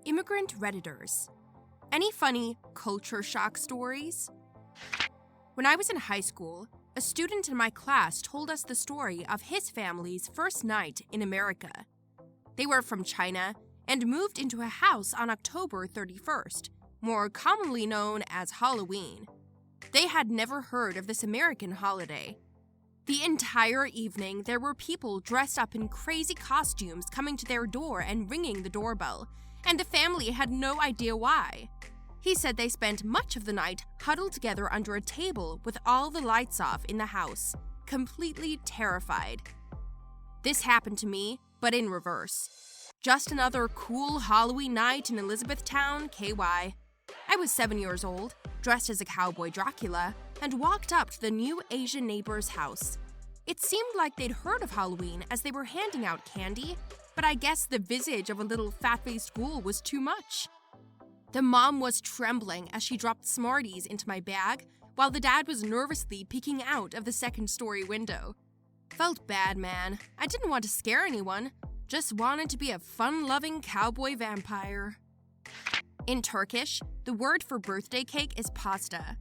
Immigrant redditors. Any funny culture shock stories? When I was in high school, a student in my class told us the story of his family's first night in America. They were from China and moved into a house on October 31st, more commonly known as Halloween. They had never heard of this American holiday. The entire evening, there were people dressed up in crazy costumes coming to their door and ringing the doorbell, and the family had no idea why. He said they spent much of the night huddled together under a table with all the lights off in the house, completely terrified. This happened to me, but in reverse. Just another cool Halloween night in Elizabethtown, KY. I was 7 years old, dressed as a cowboy Dracula, and walked up to the new Asian neighbor's house. It seemed like they'd heard of Halloween as they were handing out candy, but I guess the visage of a little fat-faced ghoul was too much. The mom was trembling as she dropped Smarties into my bag, while the dad was nervously peeking out of the second-story window. Felt bad, man. I didn't want to scare anyone, just wanted to be a fun-loving cowboy vampire. In Turkish, the word for birthday cake is pasta.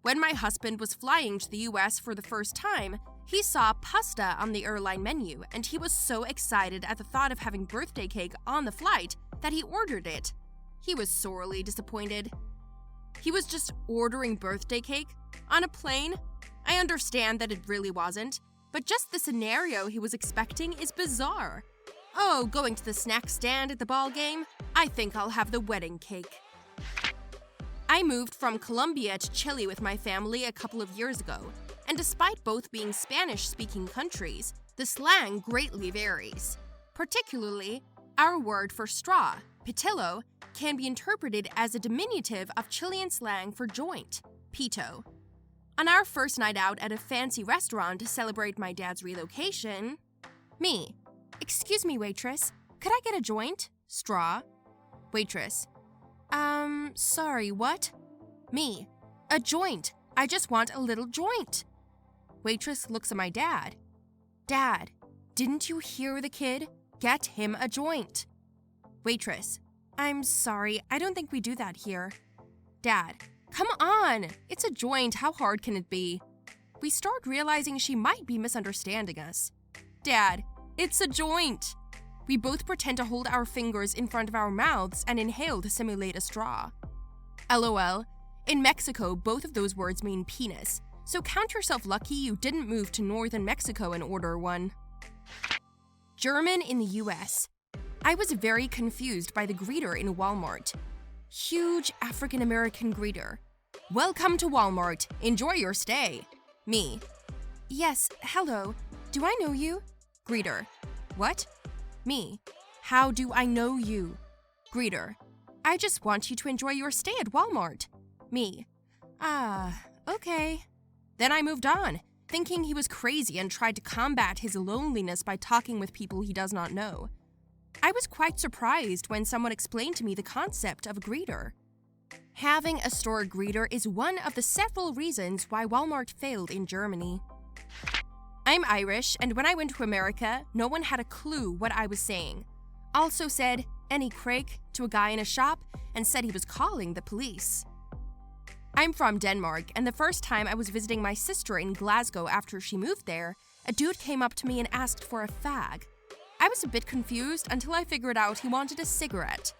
When my husband was flying to the US for the first time, he saw pasta on the airline menu, and he was so excited at the thought of having birthday cake on the flight that he ordered it. He was sorely disappointed. He was just ordering birthday cake on a plane? I understand that it really wasn't, but just the scenario he was expecting is bizarre. Oh, going to the snack stand at the ball game? I think I'll have the wedding cake. I moved from Colombia to Chile with my family a couple of years ago, and despite both being Spanish-speaking countries, the slang greatly varies. Particularly, our word for straw, pitillo, can be interpreted as a diminutive of Chilean slang for joint, pito. On our first night out at a fancy restaurant to celebrate my dad's relocation, me, "Excuse me, waitress, could I get a joint?" Straw. Waitress, sorry, what? Me, "A joint. I just want a little joint." Waitress looks at my dad. "Dad, didn't you hear the kid? Get him a joint." Waitress, "I'm sorry, I don't think we do that here." Dad, "Come on, it's a joint, how hard can it be?" We start realizing she might be misunderstanding us. Dad, "It's a joint." We both pretend to hold our fingers in front of our mouths and inhale to simulate a straw. LOL, in Mexico, both of those words mean penis, so count yourself lucky you didn't move to northern Mexico and order one. German in the US. I was very confused by the greeter in Walmart. Huge African-American greeter. "Welcome to Walmart. Enjoy your stay." Me. "Yes, hello. Do I know you?" Greeter. "What?" Me. "How do I know you?" Greeter. "I just want you to enjoy your stay at Walmart." Me. "Ah, okay." Then I moved on, thinking he was crazy and tried to combat his loneliness by talking with people he does not know. I was quite surprised when someone explained to me the concept of a greeter. Having a store greeter is one of the several reasons why Walmart failed in Germany. I'm Irish, and when I went to America, no one had a clue what I was saying. Also said, "Any crack" to a guy in a shop and said he was calling the police. I'm from Denmark, and the first time I was visiting my sister in Glasgow after she moved there, a dude came up to me and asked for a fag. I was a bit confused until I figured out he wanted a cigarette.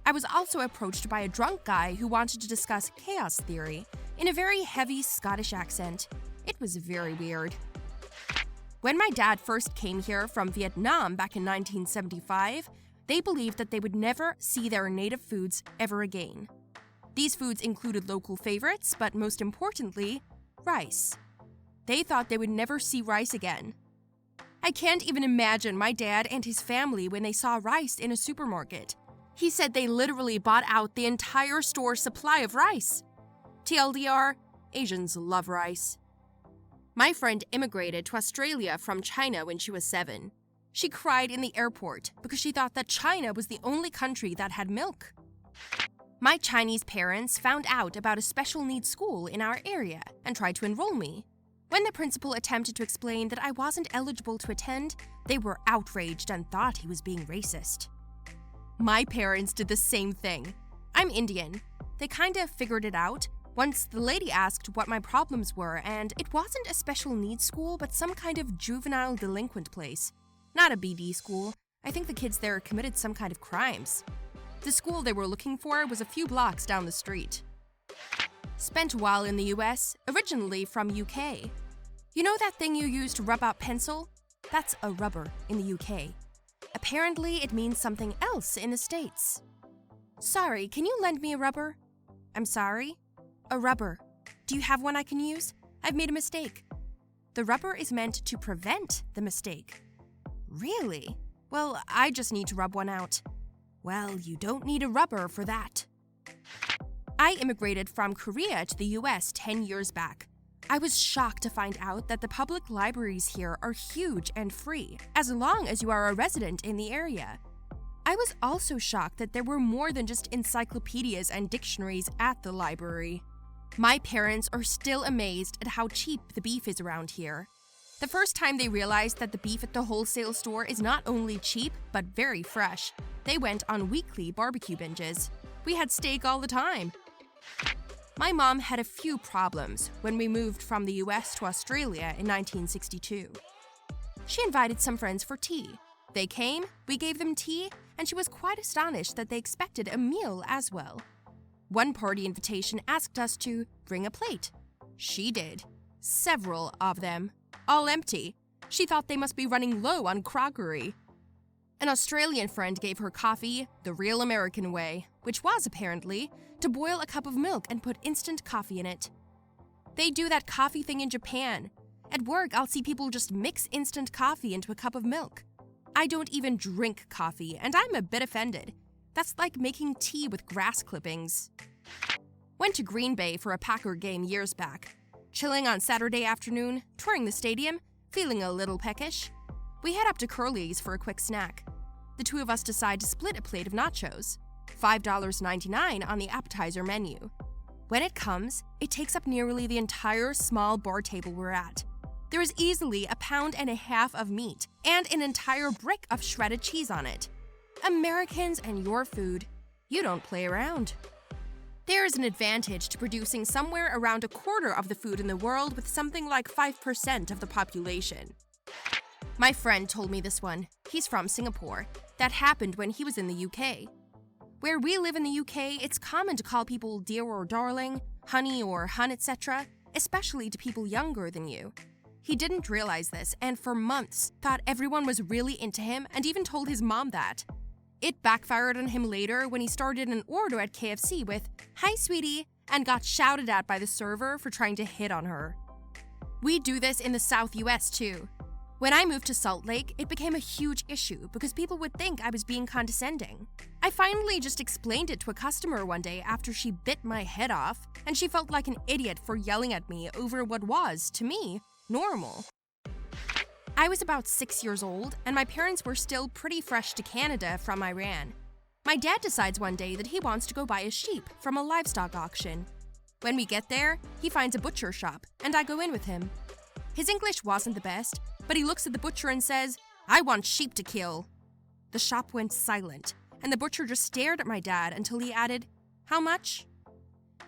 I was also approached by a drunk guy who wanted to discuss chaos theory in a very heavy Scottish accent. It was very weird. When my dad first came here from Vietnam back in 1975, they believed that they would never see their native foods ever again. These foods included local favorites, but most importantly, rice. They thought they would never see rice again. I can't even imagine my dad and his family when they saw rice in a supermarket. He said they literally bought out the entire store's supply of rice. TLDR, Asians love rice. My friend immigrated to Australia from China when she was 7. She cried in the airport because she thought that China was the only country that had milk. My Chinese parents found out about a special needs school in our area and tried to enroll me. When the principal attempted to explain that I wasn't eligible to attend, they were outraged and thought he was being racist. My parents did the same thing. I'm Indian. They kind of figured it out once the lady asked what my problems were, and it wasn't a special needs school, but some kind of juvenile delinquent place. Not a BD school. I think the kids there committed some kind of crimes. The school they were looking for was a few blocks down the street. Spent a while in the US, originally from UK. You know that thing you use to rub out pencil? That's a rubber in the UK. Apparently, it means something else in the States. Sorry, can you lend me a rubber? I'm sorry? A rubber. Do you have one I can use? I've made a mistake. The rubber is meant to prevent the mistake. Really? Well, I just need to rub one out. Well, you don't need a rubber for that. I immigrated from Korea to the US 10 years back. I was shocked to find out that the public libraries here are huge and free, as long as you are a resident in the area. I was also shocked that there were more than just encyclopedias and dictionaries at the library. My parents are still amazed at how cheap the beef is around here. The first time they realized that the beef at the wholesale store is not only cheap, but very fresh, they went on weekly barbecue binges. We had steak all the time. My mom had a few problems when we moved from the US to Australia in 1962. She invited some friends for tea. They came, we gave them tea, and she was quite astonished that they expected a meal as well. One party invitation asked us to bring a plate. She did. Several of them. All empty. She thought they must be running low on crockery. An Australian friend gave her coffee the real American way, which was, apparently, to boil a cup of milk and put instant coffee in it. They do that coffee thing in Japan. At work, I'll see people just mix instant coffee into a cup of milk. I don't even drink coffee, and I'm a bit offended. That's like making tea with grass clippings. Went to Green Bay for a Packer game years back. Chilling on Saturday afternoon, touring the stadium, feeling a little peckish. We head up to Curly's for a quick snack. The two of us decide to split a plate of nachos. $5.99 on the appetizer menu. When it comes, it takes up nearly the entire small bar table we're at. There is easily 1.5 pounds of meat and an entire brick of shredded cheese on it. Americans and your food. You don't play around. There is an advantage to producing somewhere around 1/4 of the food in the world with something like 5% of the population. My friend told me this one. He's from Singapore. That happened when he was in the UK. Where we live in the UK, it's common to call people dear or darling, honey or hun, etc., especially to people younger than you. He didn't realize this, and for months thought everyone was really into him and even told his mom that. It backfired on him later when he started an order at KFC with, "Hi, sweetie," and got shouted at by the server for trying to hit on her. We do this in the South US too. When I moved to Salt Lake, it became a huge issue because people would think I was being condescending. I finally just explained it to a customer one day after she bit my head off, and she felt like an idiot for yelling at me over what was, to me, normal. I was about 6 years old, and my parents were still pretty fresh to Canada from Iran. My dad decides one day that he wants to go buy a sheep from a livestock auction. When we get there, he finds a butcher shop, and I go in with him. His English wasn't the best, but he looks at the butcher and says, "I want sheep to kill." The shop went silent, and the butcher just stared at my dad until he added, "How much?"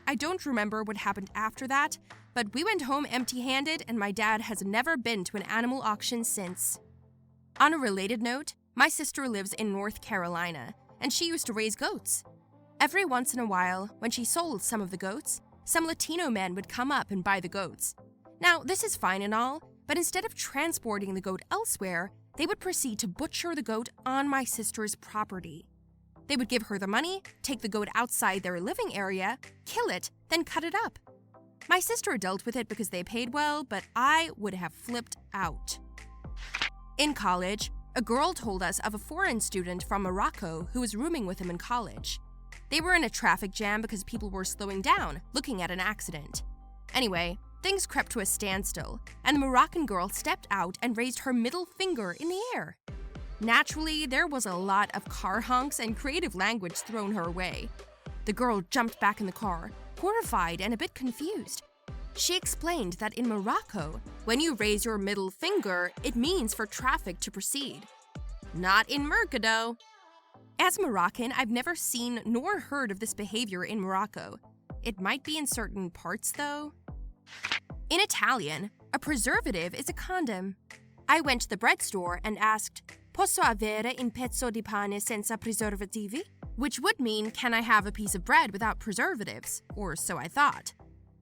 I don't remember what happened after that, but we went home empty-handed, and my dad has never been to an animal auction since. On a related note, my sister lives in North Carolina, and she used to raise goats. Every once in a while, when she sold some of the goats, some Latino men would come up and buy the goats. Now, this is fine and all, but instead of transporting the goat elsewhere, they would proceed to butcher the goat on my sister's property. They would give her the money, take the goat outside their living area, kill it, then cut it up. My sister dealt with it because they paid well, but I would have flipped out. In college, a girl told us of a foreign student from Morocco who was rooming with him in college. They were in a traffic jam because people were slowing down, looking at an accident. Anyway, things crept to a standstill, and the Moroccan girl stepped out and raised her middle finger in the air. Naturally, there was a lot of car honks and creative language thrown her way. The girl jumped back in the car, horrified and a bit confused. She explained that in Morocco, when you raise your middle finger, it means for traffic to proceed. Not in Mercado. As Moroccan, I've never seen nor heard of this behavior in Morocco. It might be in certain parts, though. In Italian, a preservative is a condom. I went to the bread store and asked, "Posso avere un pezzo di pane senza preservativi?" Which would mean, can I have a piece of bread without preservatives? Or so I thought.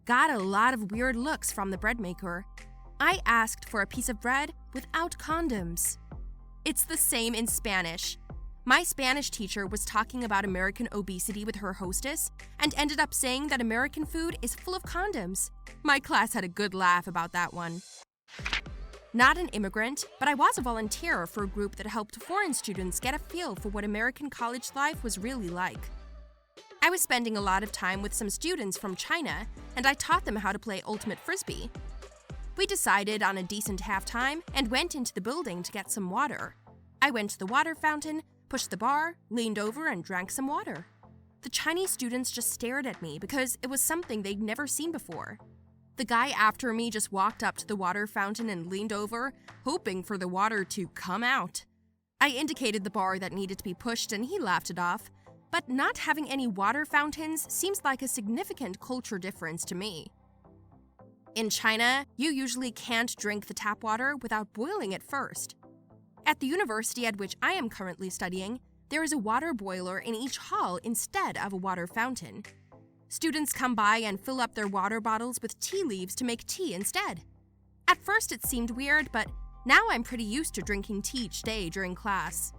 Got a lot of weird looks from the bread maker. I asked for a piece of bread without condoms. It's the same in Spanish. My Spanish teacher was talking about American obesity with her hostess and ended up saying that American food is full of condoms. My class had a good laugh about that one. Not an immigrant, but I was a volunteer for a group that helped foreign students get a feel for what American college life was really like. I was spending a lot of time with some students from China, and I taught them how to play Ultimate Frisbee. We decided on a decent halftime and went into the building to get some water. I went to the water fountain, pushed the bar, leaned over, and drank some water. The Chinese students just stared at me because it was something they'd never seen before. The guy after me just walked up to the water fountain and leaned over, hoping for the water to come out. I indicated the bar that needed to be pushed and he laughed it off, but not having any water fountains seems like a significant culture difference to me. In China, you usually can't drink the tap water without boiling it first. At the university at which I am currently studying, there is a water boiler in each hall instead of a water fountain. Students come by and fill up their water bottles with tea leaves to make tea instead. At first it seemed weird, but now I'm pretty used to drinking tea each day during class.